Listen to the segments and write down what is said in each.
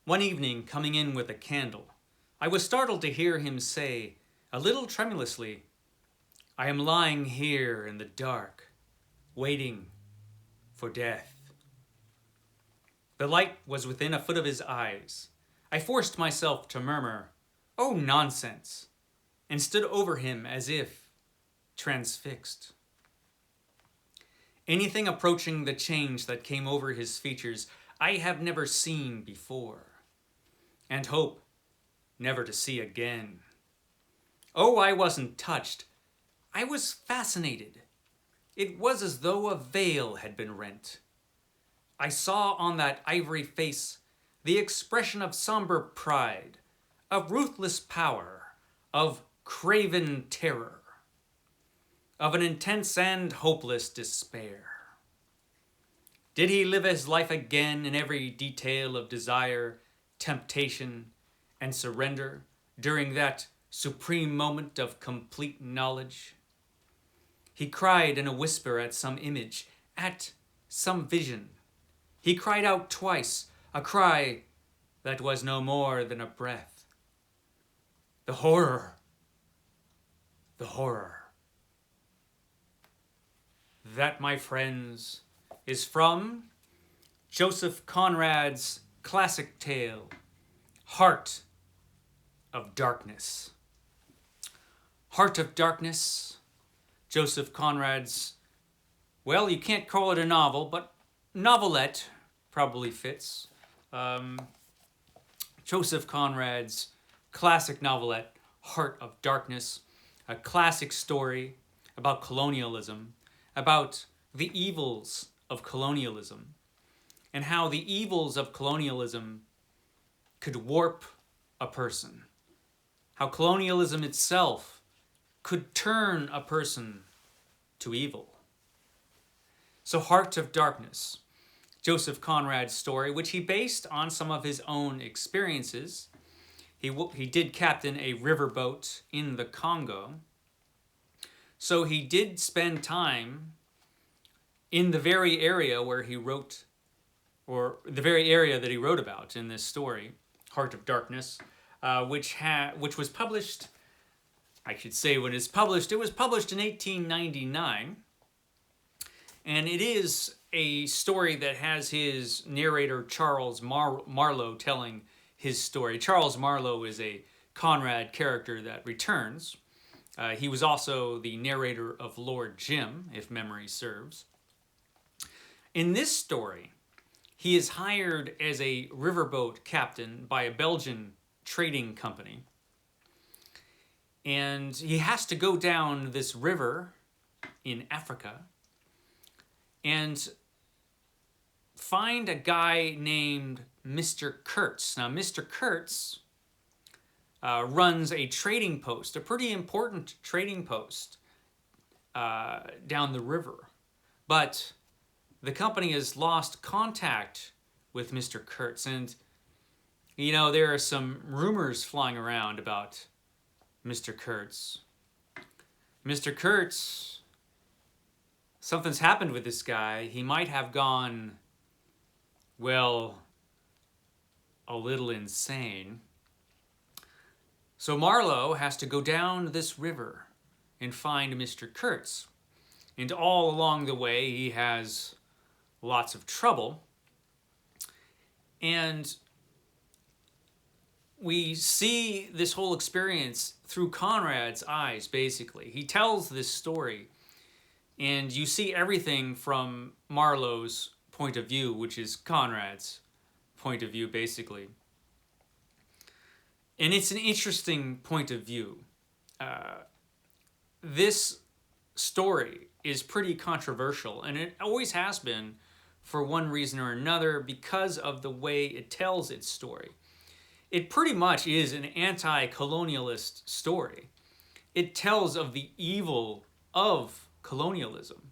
One evening, coming in with a candle, I was startled to hear him say, a little tremulously, "I am lying here in the dark, waiting for death." The light was within a foot of his eyes. I forced myself to murmur, "Oh, nonsense," and stood over him as if transfixed. Anything approaching the change that came over his features I have never seen before, and hope never to see again. Oh, I wasn't touched. I was fascinated. It was as though a veil had been rent. I saw on that ivory face the expression of somber pride, of ruthless power, of craven terror, of an intense and hopeless despair. Did he live his life again in every detail of desire, temptation, and surrender during that supreme moment of complete knowledge? He cried in a whisper at some image, at some vision. He cried out twice, a cry that was no more than a breath. The horror! The horror! That, my friends, is from Joseph Conrad's classic tale, Heart of Darkness. Heart of Darkness, Joseph Conrad's, well, you can't call it a novel, but novelette probably fits. Joseph Conrad's classic novelette, Heart of Darkness, a classic story about colonialism, about the evils of colonialism, and how the evils of colonialism could warp a person, how colonialism itself could turn a person to evil. So Heart of Darkness, Joseph Conrad's story, which he based on some of his own experiences. He did captain a riverboat in the Congo, so he did spend time in the very area where he wrote, or the very area that he wrote about in this story, Heart of Darkness, which was published, I should say when it's published, it was published in 1899, and it is a story that has his narrator Charles Marlowe telling his story. Charles Marlowe is a Conrad character that returns. He was also the narrator of Lord Jim, if memory serves. In this story, he is hired as a riverboat captain by a Belgian trading company. And he has to go down this river in Africa and find a guy named Mr. Kurtz. Now, Mr. Kurtz runs a trading post, a pretty important trading post down the river. But the company has lost contact with Mr. Kurtz, and you know, there are some rumors flying around about Mr. Kurtz. Mr. Kurtz, something's happened with this guy. He might have gone, well, a little insane. So Marlowe has to go down this river and find Mr. Kurtz. And all along the way, he has lots of trouble. And we see this whole experience through Conrad's eyes, basically. He tells this story, and you see everything from Marlowe's point of view, which is Conrad's point of view, basically. And it's an interesting point of view. This story is pretty controversial, and it always has been for one reason or another because of the way it tells its story. It pretty much is an anti-colonialist story. It tells of the evil of colonialism.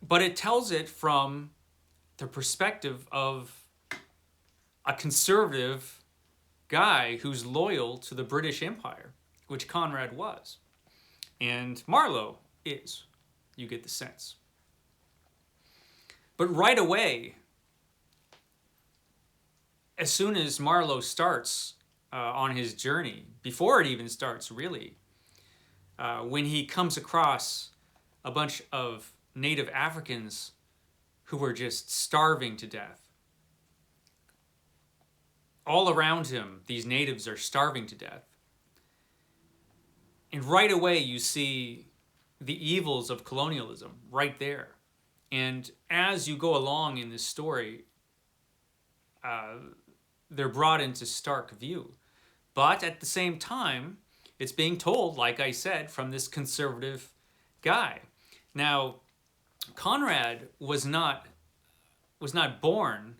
But it tells it from the perspective of a conservative guy who's loyal to the British Empire, which Conrad was. And Marlowe is. You get the sense. But right away, as soon as Marlowe starts on his journey, before it even starts, really, when he comes across a bunch of native Africans who were just starving to death. All around him, these natives are starving to death. And right away, you see the evils of colonialism right there. And as you go along in this story, they're brought into stark view. But at the same time, it's being told, like I said, from this conservative guy. Now, Conrad was not born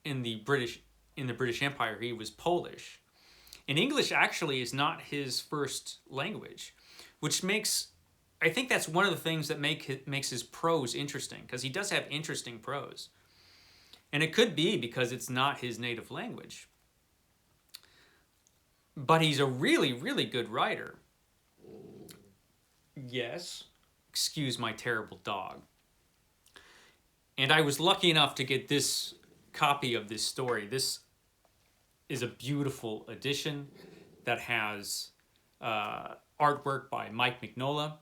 in the British Empire. He was Polish, and English actually is not his first language, which makes, I think that's one of the things that makes his prose interesting, because he does have interesting prose, and it could be because it's not his native language. But he's a really, really good writer. Yes. Excuse my terrible dog. And I was lucky enough to get this copy of this story. This is a beautiful edition that has artwork by Mike Mignola,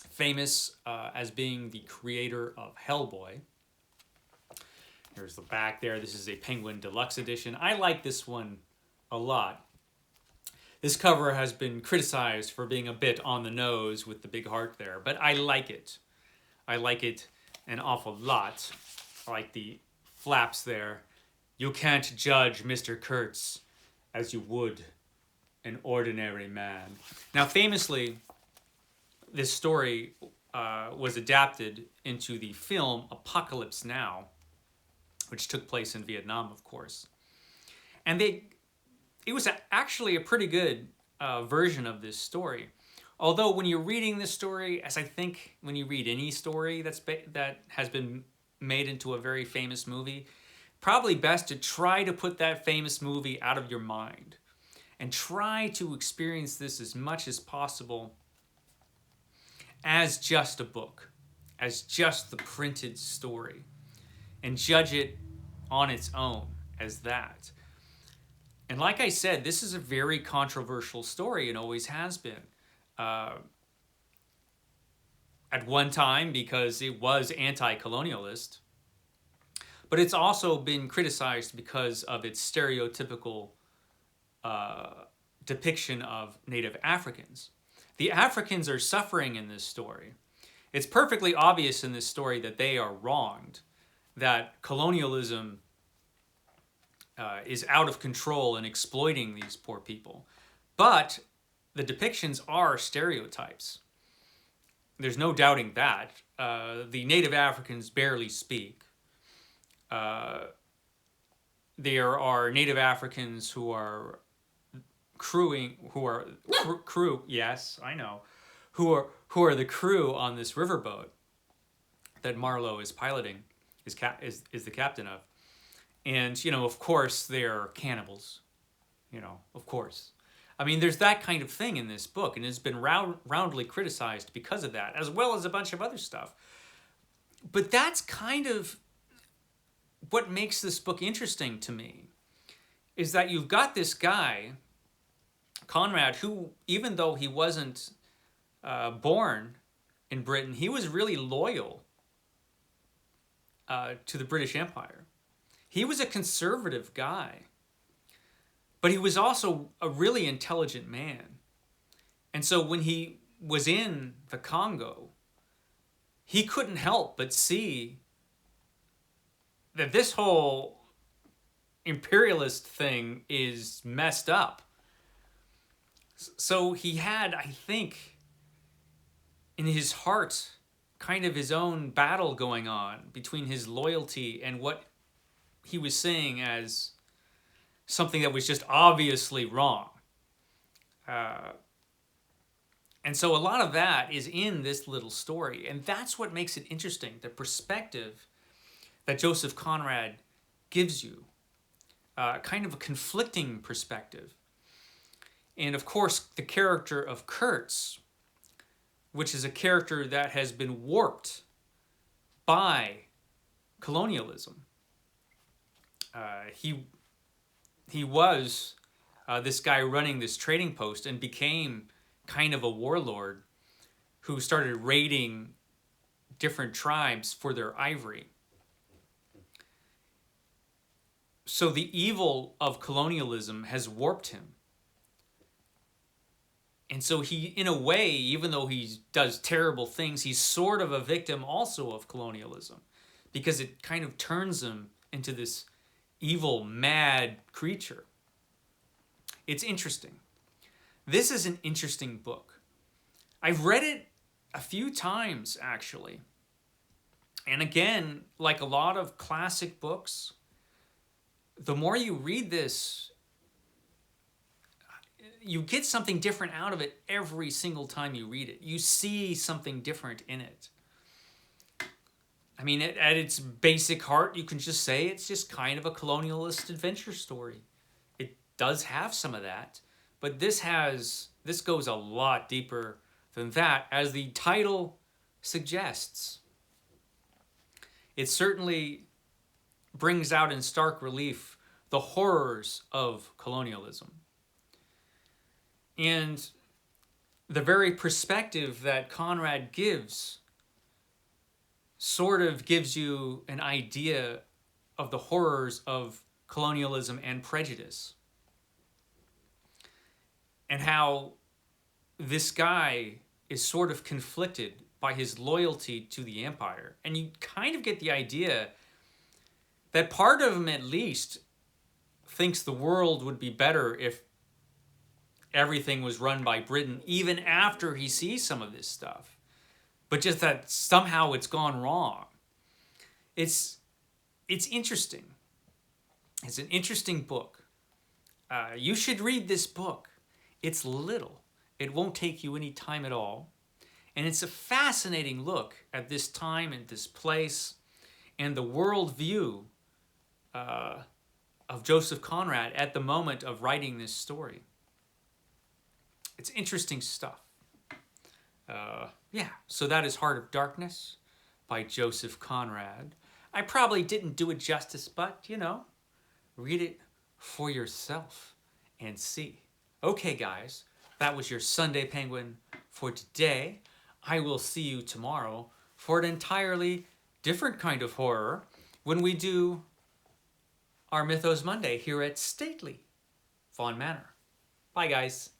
famous as being the creator of Hellboy. Here's the back there. This is a Penguin Deluxe edition. I like this one a lot. This cover has been criticized for being a bit on the nose with the big heart there, but I like it. I like it an awful lot. I like the flaps there. You can't judge Mr. Kurtz as you would an ordinary man. Now, famously, this story was adapted into the film Apocalypse Now, which took place in Vietnam, of course. And it was actually a pretty good version of this story. Although when you're reading this story, as I think when you read any story that has been made into a very famous movie, probably best to try to put that famous movie out of your mind and try to experience this as much as possible as just a book, as just the printed story, and judge it on its own as that. And like I said, this is a very controversial story and always has been. At one time, because it was anti-colonialist, but it's also been criticized because of its stereotypical depiction of Native Africans. The Africans are suffering in this story. It's perfectly obvious in this story that they are wronged, that colonialism is out of control and exploiting these poor people. But the depictions are stereotypes. There's no doubting that. The Native Africans barely speak. There are Native Africans who are yes, I know, who are the crew on this riverboat that Marlowe is piloting, is the captain of. And, of course, they're cannibals. Of course. I mean, there's that kind of thing in this book, and it's been roundly criticized because of that, as well as a bunch of other stuff. But that's kind of what makes this book interesting to me, is that you've got this guy, Conrad, who, even though he wasn't born in Britain, he was really loyal to the British Empire. He was a conservative guy, but he was also a really intelligent man. And so when he was in the Congo, he couldn't help but see that this whole imperialist thing is messed up. So he had, I think, in his heart, kind of his own battle going on between his loyalty and what he was seeing as something that was just obviously wrong. And so a lot of that is in this little story. And that's what makes it interesting, the perspective that Joseph Conrad gives you. Kind of a conflicting perspective. And of course, the character of Kurtz, which is a character that has been warped by colonialism. He was this guy running this trading post and became kind of a warlord who started raiding different tribes for their ivory. So the evil of colonialism has warped him. And so he, in a way, even though he does terrible things, he's sort of a victim also of colonialism, because it kind of turns him into this evil, mad creature. It's interesting. This is an interesting book. I've read it a few times, actually. And again, like a lot of classic books, the more you read this, you get something different out of it every single time you read it. You see something different in it. I mean, at its basic heart, you can just say it's just kind of a colonialist adventure story. It does have some of that, but this goes a lot deeper than that, as the title suggests. It certainly brings out in stark relief the horrors of colonialism. And the very perspective that Conrad gives sort of gives you an idea of the horrors of colonialism and prejudice. And how this guy is sort of conflicted by his loyalty to the empire. And you kind of get the idea that part of him, at least, thinks the world would be better if everything was run by Britain, even after he sees some of this stuff. But just that somehow it's gone wrong. It's interesting. It's an interesting book. You should read this book. It's little. It won't take you any time at all. And it's a fascinating look at this time and this place and the worldview of Joseph Conrad at the moment of writing this story. It's interesting stuff. So that is Heart of Darkness by Joseph Conrad. I probably didn't do it justice, but, read it for yourself and see. Okay, guys, that was your Sunday Penguin for today. I will see you tomorrow for an entirely different kind of horror when we do our Mythos Monday here at Stately Fawn Manor. Bye, guys.